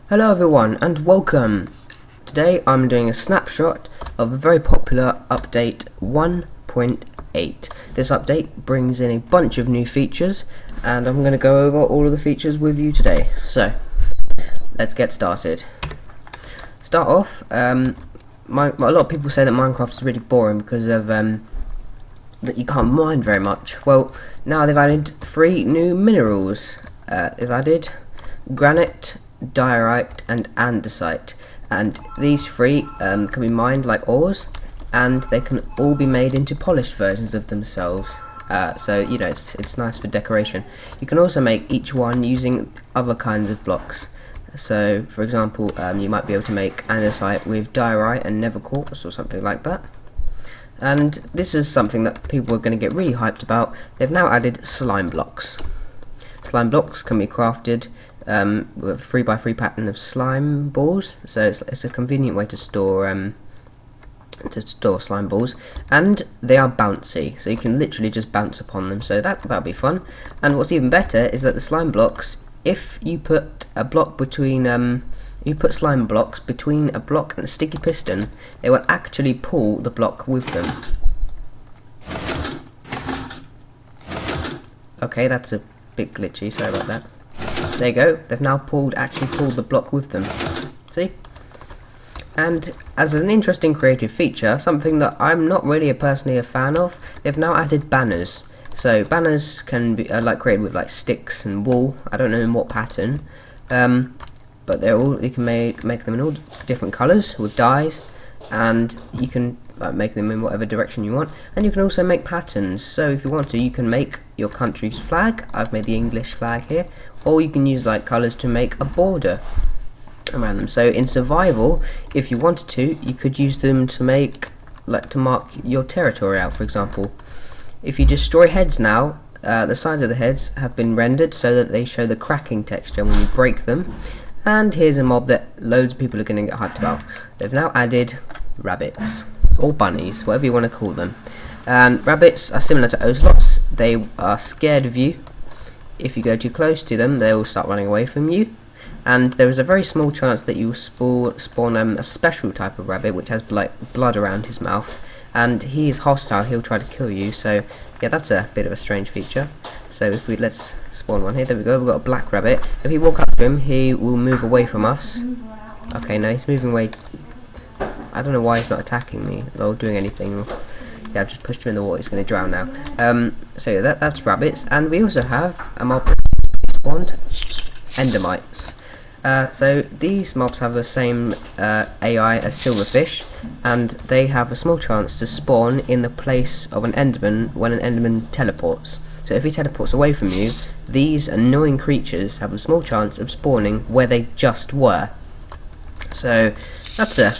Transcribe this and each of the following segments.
Hello everyone and welcome. Today I'm doing a snapshot of a very popular update 1.8. This update brings in a bunch of new features and I'm going to go over all of the features with you today. So let's get started. Start off, a lot of people say that Minecraft is really boring because of that you can't mine very much. Well, now they've added 3 new minerals. They've added granite, diorite and andesite, and these 3 can be mined like ores, and they can all be made into polished versions of themselves. So you know, it's nice for decoration. You can also make each one using other kinds of blocks. So for example, you might be able to make andesite with diorite and nether quartz or something like that. And this is something that people are going to get really hyped about. They've now added slime blocks. Slime blocks can be crafted with a 3x3 pattern of slime balls, so it's a convenient way to store slime balls, and they are bouncy, so you can literally just bounce upon them. So that'll be fun. And what's even better is that the slime blocks, if you put a block between you put slime blocks between a block and a sticky piston, they will actually pull the block with them. Okay, that's a bit glitchy, sorry about that. There you go, they've now actually pulled the block with them. See? And as an interesting creative feature, something that I'm not really personally a fan of, they've now added banners. So banners can be created with like sticks and wool. I don't know in what pattern, but you can make them in all different colours with dyes, and you can make them in whatever direction you want. And you can also make patterns. So if you want to, you can make your country's flag. I've made the English flag here, or you can use like colours to make a border around them. So in survival, if you wanted to, you could use them to make to mark your territory out. For example, if you destroy heads now, the sides of the heads have been rendered so that they show the cracking texture when you break them. And here's a mob that loads of people are going to get hyped about. They've now added rabbits, or bunnies, whatever you want to call them. Rabbits are similar to ocelots. They are scared of you. If you go too close to them, they will start running away from you. And there is a very small chance that you will spawn a special type of rabbit which has blood around his mouth, and he is hostile. He'll try to kill you. So yeah, that's a bit of a strange feature. So if let's spawn one here. There we go. We've got a black rabbit. If we walk up to him, he will move away from us. Okay, no, he's moving away. I don't know why he's not attacking me or doing anything. Yeah, I've just pushed him in the water. He's going to drown now. So yeah, that's rabbits, and we also have a mob spawned, endermites. So these mobs have the same AI as silverfish, and they have a small chance to spawn in the place of an enderman when an enderman teleports. So if he teleports away from you, these annoying creatures have a small chance of spawning where they just were. So that's a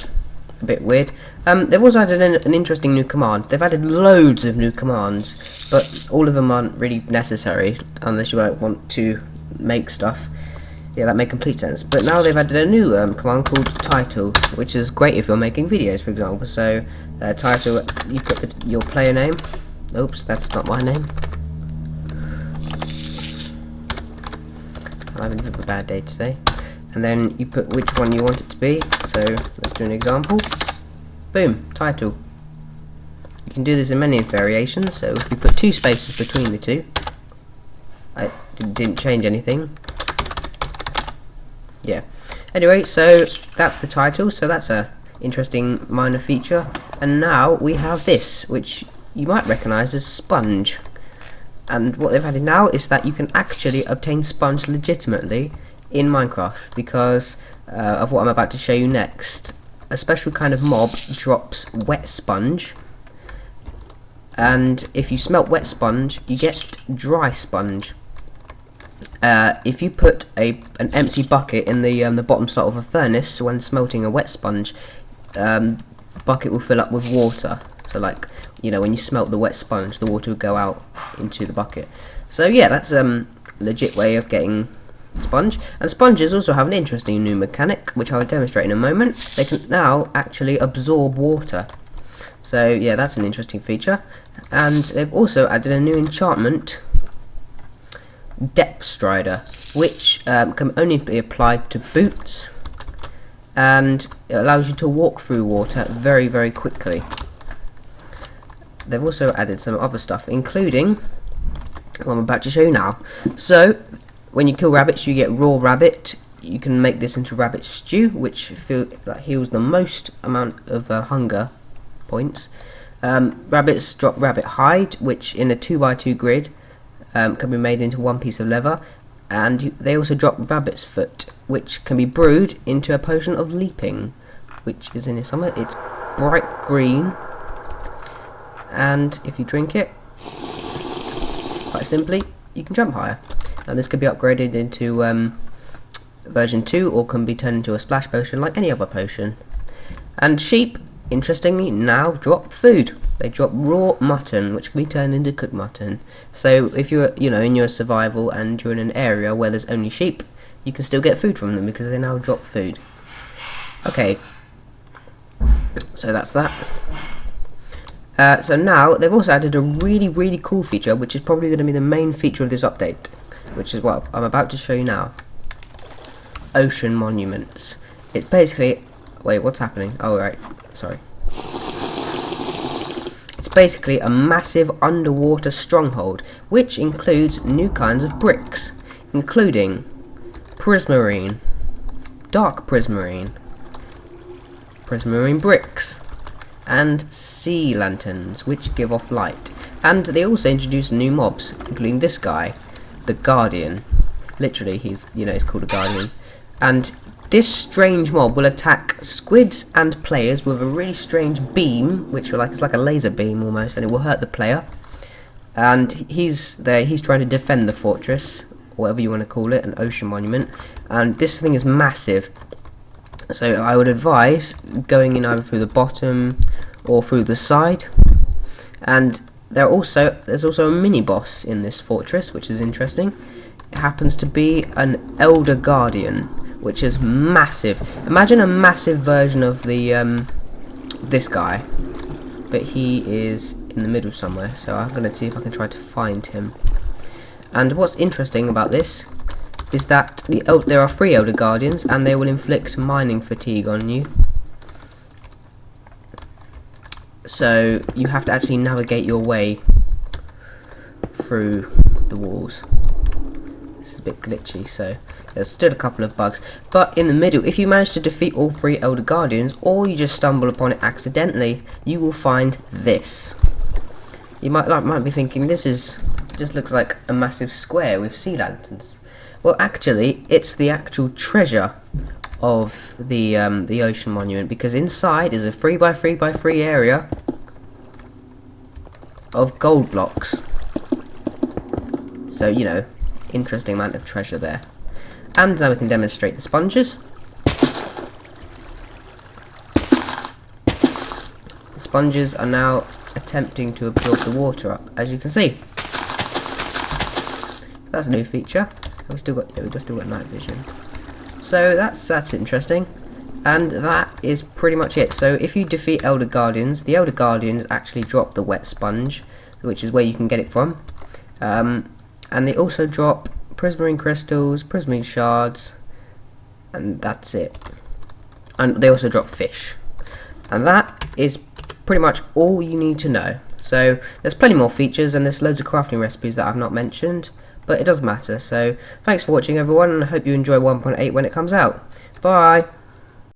bit weird. They've also added an interesting new command. They've added loads of new commands, but all of them aren't really necessary unless you want to make stuff. Yeah, that makes complete sense. But now they've added a new command called title, which is great if you're making videos, for example. So title, you put your player name. Oops, that's not my name. I'm having a bad day today. And then you put which one you want it to be. So let's do an example. Boom, title. You can do this in many variations. So if you put 2 spaces between the two, I didn't change anything. Yeah. Anyway, so that's the title. So that's a interesting minor feature. And now we have this, which you might recognise as sponge. And what they've added now is that you can actually obtain sponge legitimately in Minecraft because of what I'm about to show you next. A special kind of mob drops wet sponge, and if you smelt wet sponge, you get dry sponge. If you put an empty bucket in the bottom slot of a furnace when smelting a wet sponge, bucket will fill up with water. So like, you know, when you smelt the wet sponge, the water will go out into the bucket. So yeah, that's a legit way of getting sponge. And sponges also have an interesting new mechanic, which I will demonstrate in a moment. They can now actually absorb water. So yeah, that's an interesting feature. And they've also added a new enchantment, Depth Strider, which can only be applied to boots and it allows you to walk through water very, very quickly. They've also added some other stuff, including what I'm about to show you now. So, when you kill rabbits, you get raw rabbit. You can make this into rabbit stew, which heals the most amount of hunger points. Rabbits drop rabbit hide, which in a 2x2 grid can be made into one piece of leather. And they also drop rabbit's foot, which can be brewed into a potion of leaping, which is in here somewhere. It's bright green, and if you drink it, quite simply, you can jump higher. Now this could be upgraded into version 2, or can be turned into a splash potion like any other potion. And sheep, interestingly, now drop food. They drop raw mutton, which can be turned into cooked mutton. So if you're, in your survival and you're in an area where there's only sheep, you can still get food from them because they now drop food. Okay, so that's that. So now they've also added a really, really cool feature, which is probably going to be the main feature of this update, which is what I'm about to show you now. Ocean monuments. It's basically... Wait, what's happening? Oh, right. Sorry. It's basically a massive underwater stronghold, which includes new kinds of bricks, including prismarine, dark prismarine, prismarine bricks, and sea lanterns, which give off light. And they also introduced new mobs, including this guy, the Guardian. Literally, he's called a Guardian. And this strange mob will attack squids and players with a really strange beam, which is like a laser beam almost, and it will hurt the player. And he's trying to defend the fortress, whatever you want to call it, an ocean monument. And this thing is massive, so I would advise going in either through the bottom or through the side. And there's also a mini boss in this fortress, which is interesting. It happens to be an Elder Guardian, which is massive. Imagine a massive version of the this guy, but he is in the middle somewhere. So I'm going to see if I can try to find him. And what's interesting about this is that there are 3 Elder Guardians, and they will inflict mining fatigue on you. So you have to actually navigate your way through the walls. This is a bit glitchy, so there's still a couple of bugs. But in the middle, if you manage to defeat all 3 Elder Guardians, or you just stumble upon it accidentally, you will find this. You might be thinking, this just looks like a massive square with sea lanterns. Well, actually, it's the actual treasure of the ocean monument, because inside is a 3x3x3 area of gold blocks. So, interesting amount of treasure there. And now we can demonstrate the sponges. The sponges are now attempting to absorb the water up, as you can see. That's a new feature. We've still got night vision. So that's interesting. And that is pretty much it. So if you defeat Elder Guardians, the Elder Guardians actually drop the wet sponge, which is where you can get it from. And they also drop prismarine crystals, prismarine shards, and that's it. And they also drop fish. And that is pretty much all you need to know. So there's plenty more features, and there's loads of crafting recipes that I've not mentioned, but it doesn't matter. So thanks for watching, everyone, and I hope you enjoy 1.8 when it comes out. Bye!